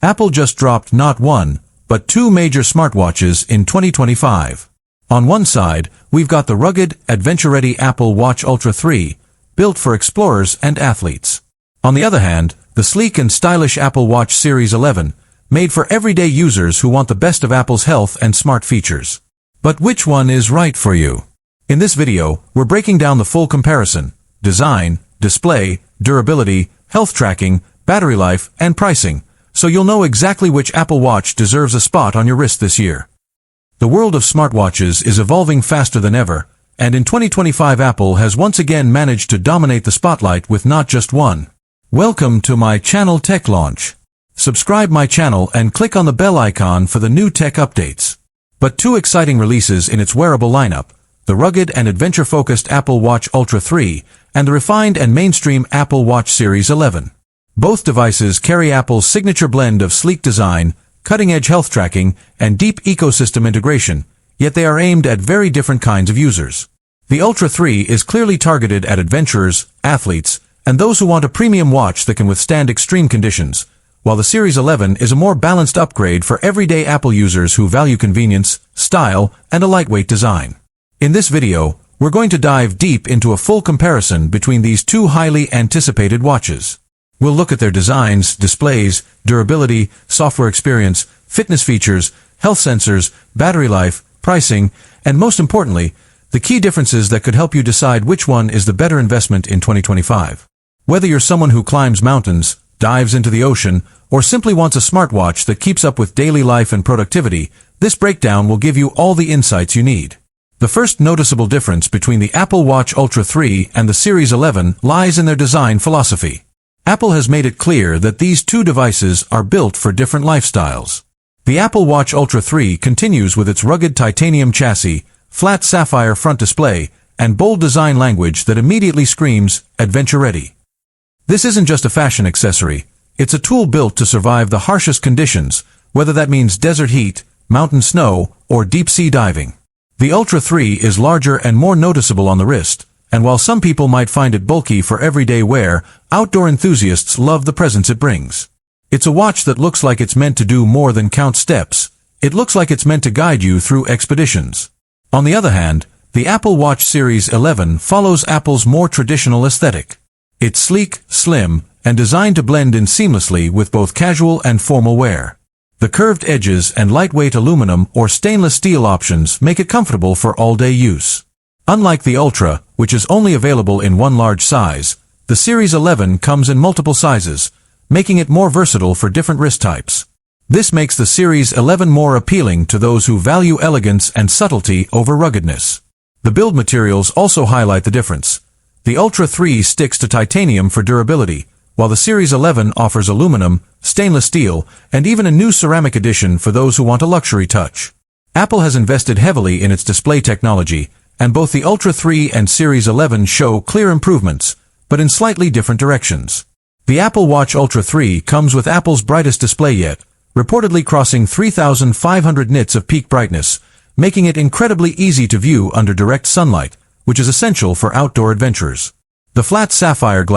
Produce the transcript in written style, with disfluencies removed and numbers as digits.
Apple just dropped not one, but two major smartwatches in 2025. On one side, we've got the rugged, adventure-ready Apple Watch Ultra 3, built for explorers and athletes. On the other hand, the sleek and stylish Apple Watch Series 11, made for everyday users who want the best of Apple's health and smart features. But which one is right for you? In this video, we're breaking down the full comparison: design, display, durability, health tracking, battery life, and pricing, so you'll know exactly which Apple Watch deserves a spot on your wrist this year. The world of smartwatches is evolving faster than ever, and in 2025 Apple has once again managed to dominate the spotlight with not just one. Welcome to my channel Tech Launch. Subscribe my channel and click on the bell icon for the new tech updates. But two exciting releases in its wearable lineup: the rugged and adventure-focused Apple Watch Ultra 3 and the refined and mainstream Apple Watch Series 11. Both devices carry Apple's signature blend of sleek design, cutting-edge health tracking, and deep ecosystem integration, yet they are aimed at very different kinds of users. The Ultra 3 is clearly targeted at adventurers, athletes, and those who want a premium watch that can withstand extreme conditions, while the Series 11 is a more balanced upgrade for everyday Apple users who value convenience, style, and a lightweight design. In this video, we're going to dive deep into a full comparison between these two highly anticipated watches. We'll look at their designs, displays, durability, software experience, fitness features, health sensors, battery life, pricing, and most importantly, the key differences that could help you decide which one is the better investment in 2025. Whether you're someone who climbs mountains, dives into the ocean, or simply wants a smartwatch that keeps up with daily life and productivity, this breakdown will give you all the insights you need. The first noticeable difference between the Apple Watch Ultra 3 and the Series 11 lies in their design philosophy. Apple has made it clear that these two devices are built for different lifestyles. The Apple Watch Ultra 3 continues with its rugged titanium chassis, flat sapphire front display, and bold design language that immediately screams adventure-ready. This isn't just a fashion accessory, it's a tool built to survive the harshest conditions, whether that means desert heat, mountain snow, or deep-sea diving. The Ultra 3 is larger and more noticeable on the wrist, and while some people might find it bulky for everyday wear, outdoor enthusiasts love the presence it brings. It's a watch that looks like it's meant to do more than count steps. It looks like it's meant to guide you through expeditions. On the other hand, the Apple Watch Series 11 follows Apple's more traditional aesthetic. It's sleek, slim, and designed to blend in seamlessly with both casual and formal wear. The curved edges and lightweight aluminum or stainless steel options make it comfortable for all-day use. Unlike the Ultra, which is only available in one large size, the Series 11 comes in multiple sizes, making it more versatile for different wrist types. This makes the Series 11 more appealing to those who value elegance and subtlety over ruggedness. The build materials also highlight the difference. The Ultra 3 sticks to titanium for durability, while the Series 11 offers aluminum, stainless steel, and even a new ceramic edition for those who want a luxury touch. Apple has invested heavily in its display technology, and both the Ultra 3 and Series 11 show clear improvements, but in slightly different directions. The Apple Watch Ultra 3 comes with Apple's brightest display yet, reportedly crossing 3,500 nits of peak brightness, making it incredibly easy to view under direct sunlight, which is essential for outdoor adventurers. The flat sapphire glass